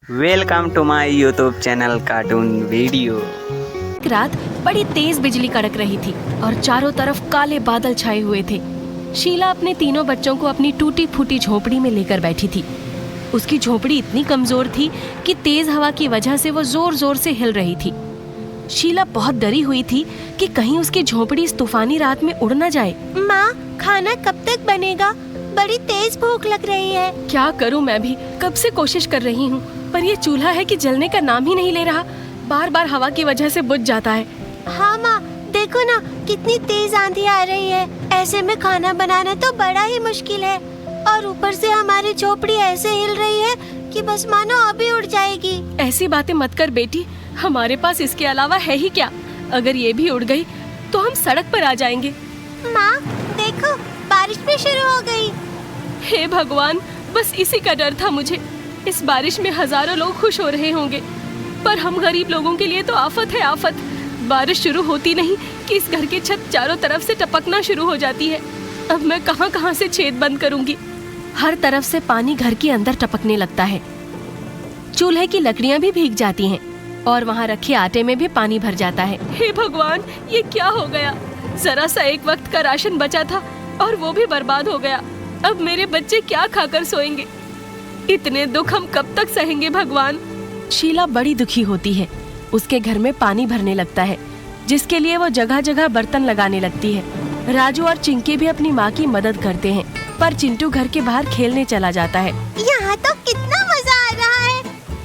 Welcome to my YouTube channel cartoon video. एक रात बड़ी तेज बिजली कड़क रही थी और चारों तरफ काले बादल छाए हुए थे। शीला अपने तीनों बच्चों को अपनी टूटी फूटी झोपड़ी में लेकर बैठी थी। उसकी झोपड़ी इतनी कमजोर थी कि तेज हवा की वजह से वो जोर जोर से हिल रही थी। शीला बहुत डरी हुई थी कि कहीं उसकी झोपड़ी इस तूफानी रात में उड़ न जाए। माँ, खाना कब तक बनेगा? बड़ी तेज भूख लग रही है। क्या करूं, मैं भी कब से कोशिश कर रही हूं, पर ये चूल्हा है कि जलने का नाम ही नहीं ले रहा। बार बार हवा की वजह से बुझ जाता है। हाँ माँ, देखो ना कितनी तेज आंधी आ रही है। ऐसे में खाना बनाना तो बड़ा ही मुश्किल है और ऊपर से हमारी झोपड़ी ऐसे हिल रही है कि बस मानो अभी उड़ जाएगी। ऐसी बातें मत कर बेटी, हमारे पास इसके अलावा है ही क्या। अगर ये भी उड़ गई तो हम सड़क पर आ जाएंगे। माँ देखो, बारिश भी शुरू हो गई। हे भगवान, बस इसी का डर था मुझे। इस बारिश में हजारों लोग खुश हो रहे होंगे, पर हम गरीब लोगों के लिए तो आफत है आफत। बारिश शुरू होती नहीं कि इस घर की छत चारों तरफ से टपकना शुरू हो जाती है। अब मैं कहां से छेद बंद करूंगी। हर तरफ से पानी घर के अंदर टपकने लगता है। चूल्हे की लकड़ियां भी भीग जाती हैं और वहां रखे आटे में भी पानी भर जाता है। हे भगवान, ये क्या हो गया? जरा सा एक वक्त का राशन बचा था और वो भी बर्बाद हो गया। अब मेरे बच्चे क्या खाकर सोएंगे? इतने दुख हम कब तक सहेंगे भगवान? शीला बड़ी दुखी होती है। उसके घर में पानी भरने लगता है, जिसके लिए वो जगह जगह बर्तन लगाने लगती है। राजू और चिंकी भी अपनी माँ की मदद करते हैं, पर चिंटू घर के बाहर खेलने चला जाता है। यहाँ तो कितना मजा आ रहा है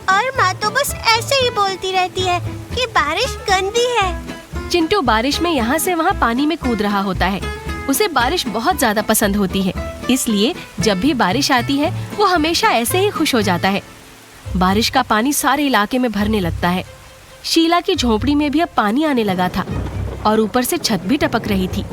और माँ तो बस ऐसे ही बोलती रहती है कि बारिश गंदी है। चिंटू बारिश में यहाँ से वहाँ पानी में कूद रहा होता है। उसे बारिश बहुत ज्यादा पसंद होती है, इसलिए जब भी बारिश आती है वो हमेशा ऐसे ही खुश हो जाता है। बारिश का पानी सारे इलाके में भरने लगता है। शीला की झोपड़ी में भी अब पानी आने लगा था और ऊपर से छत भी टपक रही थी।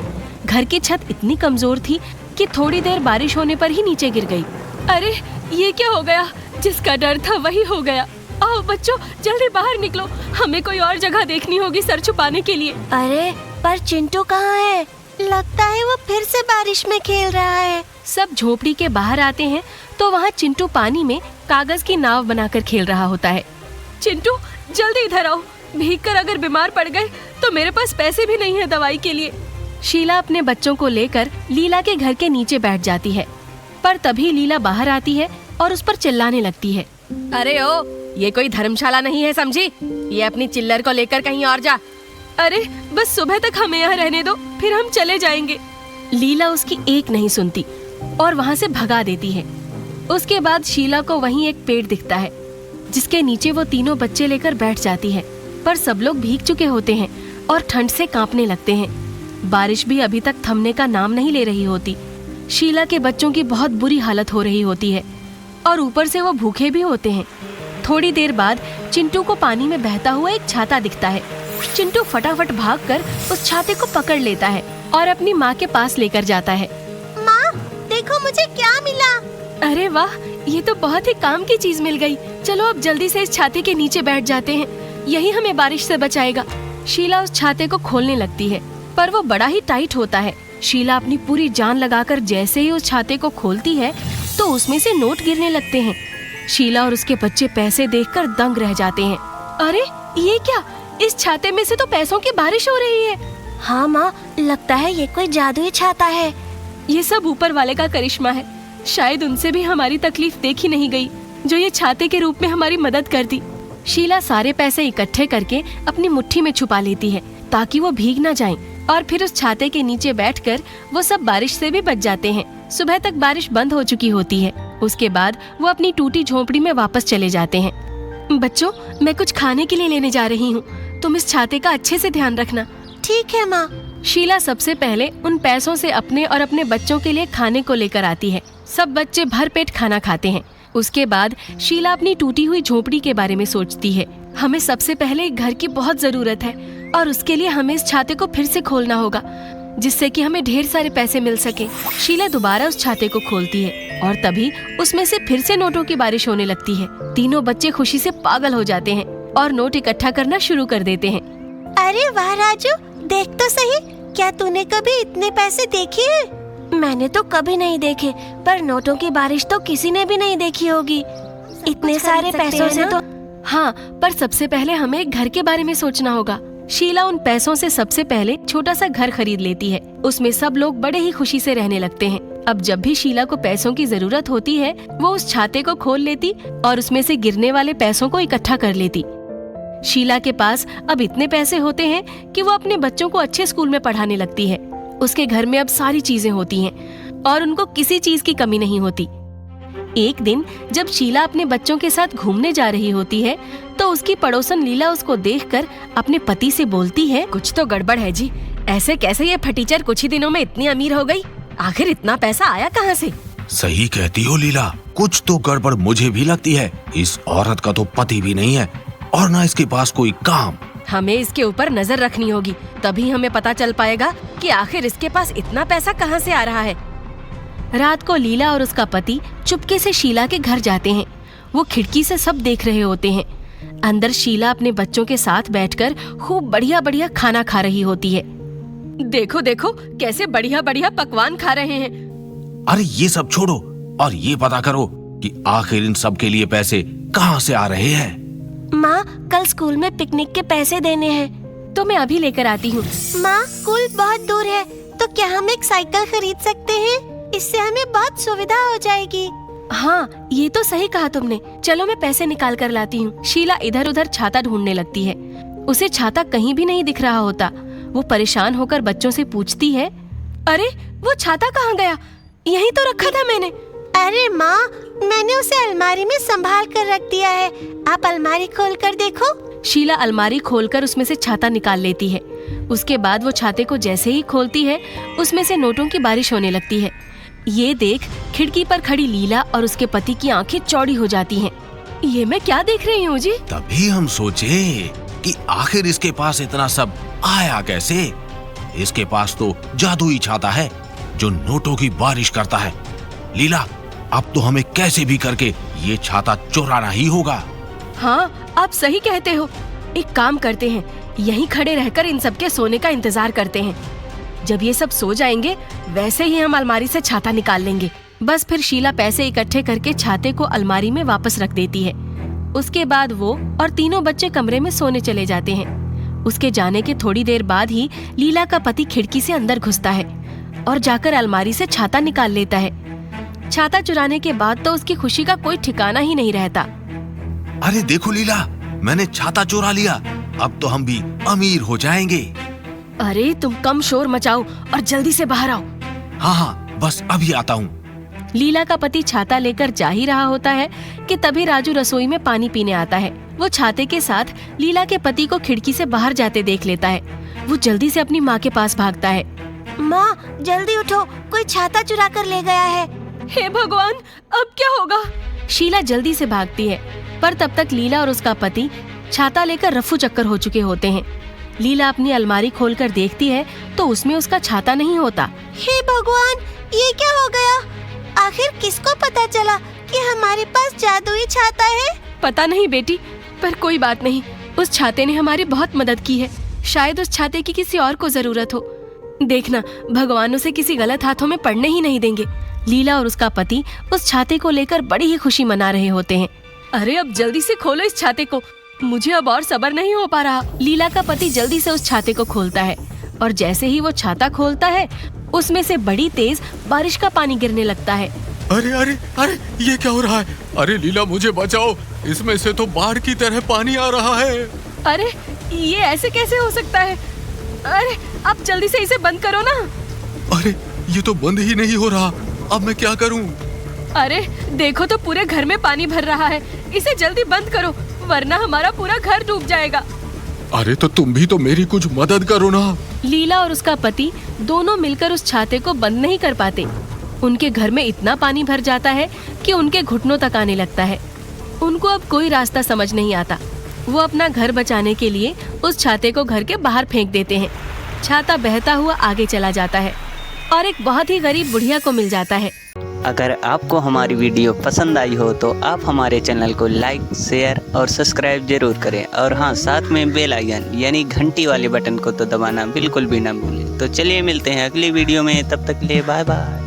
घर की छत इतनी कमजोर थी कि थोड़ी देर बारिश होने पर ही नीचे गिर गई। अरे ये क्या हो गया? जिसका डर था वही हो गया। आओ बच्चों, जल्दी बाहर निकलो, हमें कोई और जगह देखनी होगी सर छुपाने के लिए। अरे पर चिंटू कहाँ है? लगता है वो फिर से बारिश में खेल रहा है। सब झोपड़ी के बाहर आते हैं तो वहाँ चिंटू पानी में कागज की नाव बनाकर खेल रहा होता है। चिंटू जल्दी इधर आओ, भीगकर अगर बीमार पड़ गए तो मेरे पास पैसे भी नहीं है दवाई के लिए। शीला अपने बच्चों को लेकर लीला के घर के नीचे बैठ जाती है, पर तभी लीला बाहर आती है और उस पर चिल्लाने लगती है। अरे ओ, ये कोई धर्मशाला नहीं है समझी? ये अपनी चिल्लर को लेकर कहीं और जा। अरे बस सुबह तक हमें यहाँ रहने दो, फिर हम चले जाएंगे। लीला उसकी एक नहीं सुनती और वहाँ से भगा देती है। उसके बाद शीला को वहीं एक पेड़ दिखता है, जिसके नीचे वो तीनों बच्चे लेकर बैठ जाती है। पर सब लोग भीग चुके होते हैं और ठंड से कांपने लगते हैं। बारिश भी अभी तक थमने का नाम नहीं ले रही होती। शीला के बच्चों की बहुत बुरी हालत हो रही होती है और ऊपर से वो भूखे भी होते हैं। थोड़ी देर बाद चिंटू को पानी में बहता हुआ एक छाता दिखता है। चिंटू फटाफट भागकर उस छाते को पकड़ लेता है और अपनी माँ के पास लेकर जाता है। माँ देखो मुझे क्या मिला। अरे वाह, ये तो बहुत ही काम की चीज मिल गई। चलो अब जल्दी से इस छाते के नीचे बैठ जाते हैं, यही हमें बारिश से बचाएगा। शीला उस छाते को खोलने लगती है, पर वो बड़ा ही टाइट होता है। शीला अपनी पूरी जान लगाकर जैसे ही उस छाते को खोलती है तो उसमें से नोट गिरने लगते हैं। शीला और उसके बच्चे पैसे देखकर दंग रह जाते हैं। अरे ये क्या? इस छाते में से तो पैसों की बारिश हो रही है। हाँ माँ, लगता है ये कोई जादुई छाता है। ये सब ऊपर वाले का करिश्मा है। शायद उनसे भी हमारी तकलीफ देखी नहीं गई, जो ये छाते के रूप में हमारी मदद कर दी। शीला सारे पैसे इकट्ठे करके अपनी मुट्ठी में छुपा लेती है ताकि वो भीग ना जाएं, और फिर उस छाते के नीचे बैठकर वो सब बारिश से भी बच जाते हैं। सुबह तक बारिश बंद हो चुकी होती है। उसके बाद वो अपनी टूटी झोपड़ी में वापस चले जाते हैं। बच्चों, मैं कुछ खाने के लिए लेने जा रही हूँ, तुम इस छाते का अच्छे से ध्यान रखना। ठीक है माँ। शीला सबसे पहले उन पैसों से अपने और अपने बच्चों के लिए खाने को लेकर आती है। सब बच्चे भर पेट खाना खाते हैं। उसके बाद शीला अपनी टूटी हुई झोपड़ी के बारे में सोचती है। हमें सबसे पहले एक घर की बहुत जरूरत है और उसके लिए हमें इस छाते को फिर से खोलना होगा, जिससे कि हमें ढेर सारे पैसे मिल सके। शीला दोबारा उस छाते को खोलती है और तभी उसमें से फिर से नोटों की बारिश होने लगती है। तीनों बच्चे खुशी से पागल हो जाते हैं और नोट इकट्ठा करना शुरू कर देते हैं। अरे वाह राजू, देख तो सही, क्या तूने कभी इतने पैसे देखे हैं? मैंने तो कभी नहीं देखे, पर नोटों की बारिश तो किसी ने भी नहीं देखी होगी। इतने सारे पैसों से तो हाँ, पर सबसे पहले हमें एक घर के बारे में सोचना होगा। शीला उन पैसों से सबसे पहले छोटा सा घर खरीद लेती है। उसमें सब लोग बड़े ही खुशी से रहने लगते हैं। अब जब भी शीला को पैसों की जरूरत होती है, वो उस छाते को खोल लेती और उसमें से गिरने वाले पैसों को इकट्ठा कर लेती। शीला के पास अब इतने पैसे होते हैं कि वो अपने बच्चों को अच्छे स्कूल में पढ़ाने लगती है। उसके घर में अब सारी चीजें होती हैं और उनको किसी चीज की कमी नहीं होती। एक दिन जब शीला अपने बच्चों के साथ घूमने जा रही होती है, तो उसकी पड़ोसन लीला उसको देखकर अपने पति से बोलती है, कुछ तो गड़बड़ है जी। ऐसे कैसे ये फटीचर कुछ ही दिनों में इतनी अमीर हो गई? आखिर इतना पैसा आया कहाँ से? सही कहती हो लीला, कुछ तो गड़बड़ मुझे भी लगती है। इस औरत का तो पति भी नहीं है और ना इसके पास कोई काम। हमें इसके ऊपर नजर रखनी होगी, तभी हमें पता चल पाएगा कि आखिर इसके पास इतना पैसा कहाँ से आ रहा है। रात को लीला और उसका पति चुपके से शीला के घर जाते हैं। वो खिड़की से सब देख रहे होते हैं। अंदर शीला अपने बच्चों के साथ बैठकर खूब बढ़िया बढ़िया खाना खा रही होती है। देखो देखो कैसे बढ़िया बढ़िया पकवान खा रहे हैं। अरे ये सब छोड़ो और ये पता करो कि आखिर इन सब के लिए पैसे कहाँ से आ रहे हैं। माँ, कल स्कूल में पिकनिक के पैसे देने हैं। तो मैं अभी लेकर आती हूँ। माँ, स्कूल बहुत दूर है, तो क्या हम एक साइकिल खरीद सकते हैं? इससे हमें बहुत सुविधा हो जाएगी। हाँ, ये तो सही कहा तुमने। चलो मैं पैसे निकाल कर लाती हूँ। शीला इधर उधर छाता ढूंढने लगती है। उसे छाता कहीं भी नहीं दिख रहा होता। वो परेशान होकर बच्चों से पूछती है, अरे वो छाता कहाँ गया? यहीं तो रखा था मैंने। अरे माँ, मैंने उसे अलमारी में संभाल कर रख दिया है। आप अलमारी खोल कर देखो। शीला अलमारी खोलकर उसमें से छाता निकाल लेती है। उसके बाद वो छाते को जैसे ही खोलती है, उसमें से नोटों की बारिश होने लगती है। ये देख खिड़की पर खड़ी लीला और उसके पति की आंखें चौड़ी हो जाती हैं। ये मैं क्या देख रही हूँ जी? तभी हम सोचे कि आखिर इसके पास इतना सब आया कैसे। इसके पास तो जादुई छाता है जो नोटों की बारिश करता है। लीला, अब तो हमें कैसे भी करके ये छाता चुराना ही होगा। हाँ, आप सही कहते हो। एक काम करते हैं, यहीं खड़े रहकर इन सब के सोने का इंतजार करते हैं। जब ये सब सो जाएंगे, वैसे ही हम अलमारी से छाता निकाल लेंगे। बस फिर शीला पैसे इकट्ठे करके छाते को अलमारी में वापस रख देती है। उसके बाद वो और तीनों बच्चे कमरे में सोने चले जाते हैं। उसके जाने के थोड़ी देर बाद ही लीला का पति खिड़की से अंदर घुसता है और जाकर अलमारी से छाता निकाल लेता है। छाता चुराने के बाद तो उसकी खुशी का कोई ठिकाना ही नहीं रहता। अरे देखो लीला, मैंने छाता चुरा लिया। अब तो हम भी अमीर हो जाएंगे। अरे तुम कम शोर मचाओ और जल्दी से बाहर आओ। हाँ हाँ, बस अभी आता हूँ। लीला का पति छाता लेकर जा ही रहा होता है कि तभी राजू रसोई में पानी पीने आता है। वो छाते के साथ लीला के पति को खिड़की से बाहर जाते देख लेता है। वो जल्दी से अपनी माँ के पास भागता है। माँ, जल्दी उठो, कोई छाता चुरा कर ले गया है। हे भगवान, अब क्या होगा? शीला जल्दी से भागती है, पर तब तक लीला और उसका पति छाता लेकर रफू चक्कर हो चुके होते हैं। लीला अपनी अलमारी खोलकर देखती है तो उसमें उसका छाता नहीं होता। हे भगवान, ये क्या हो गया? आखिर किसको पता चला कि हमारे पास जादुई छाता है? पता नहीं बेटी, पर कोई बात नहीं। उस छाते ने हमारी बहुत मदद की है। शायद उस छाते की किसी और को जरूरत हो। देखना, भगवान उसे किसी गलत हाथों में पड़ने ही नहीं देंगे। लीला और उसका पति उस छाते को लेकर बड़ी ही खुशी मना रहे होते हैं। अरे अब जल्दी से खोलो इस छाते को, मुझे अब और सब्र नहीं हो पा रहा। लीला का पति जल्दी से उस छाते को खोलता है और जैसे ही वो छाता खोलता है, उसमें से बड़ी तेज बारिश का पानी गिरने लगता है। अरे अरे अरे, ये क्या हो रहा है? अरे लीला, मुझे बचाओ, इसमें से तो बाढ़ की तरह पानी आ रहा है। अरे ये ऐसे कैसे हो सकता है? अरे आप जल्दी से इसे बंद करो ना। अरे ये तो बंद ही नहीं हो रहा, अब मैं क्या करूं? अरे देखो तो पूरे घर में पानी भर रहा है। इसे जल्दी बंद करो, वरना हमारा पूरा घर डूब जाएगा। अरे तो तुम भी तो मेरी कुछ मदद करो ना। लीला और उसका पति दोनों मिलकर उस छाते को बंद नहीं कर पाते। उनके घर में इतना पानी भर जाता है कि उनके घुटनों तक आने लगता है। उनको अब कोई रास्ता समझ नहीं आता। वो अपना घर बचाने के लिए उस छाते को घर के बाहर फेंक देते हैं। छाता बहता हुआ आगे चला जाता है और एक बहुत ही गरीब बुढ़िया को मिल जाता है। अगर आपको हमारी वीडियो पसंद आई हो तो आप हमारे चैनल को लाइक, शेयर और सब्सक्राइब जरूर करें। और हाँ, साथ में बेल आइकन यानी घंटी वाले बटन को तो दबाना बिल्कुल भी ना भूलें। तो चलिए मिलते हैं अगली वीडियो में, तब तक के लिए बाय बाय।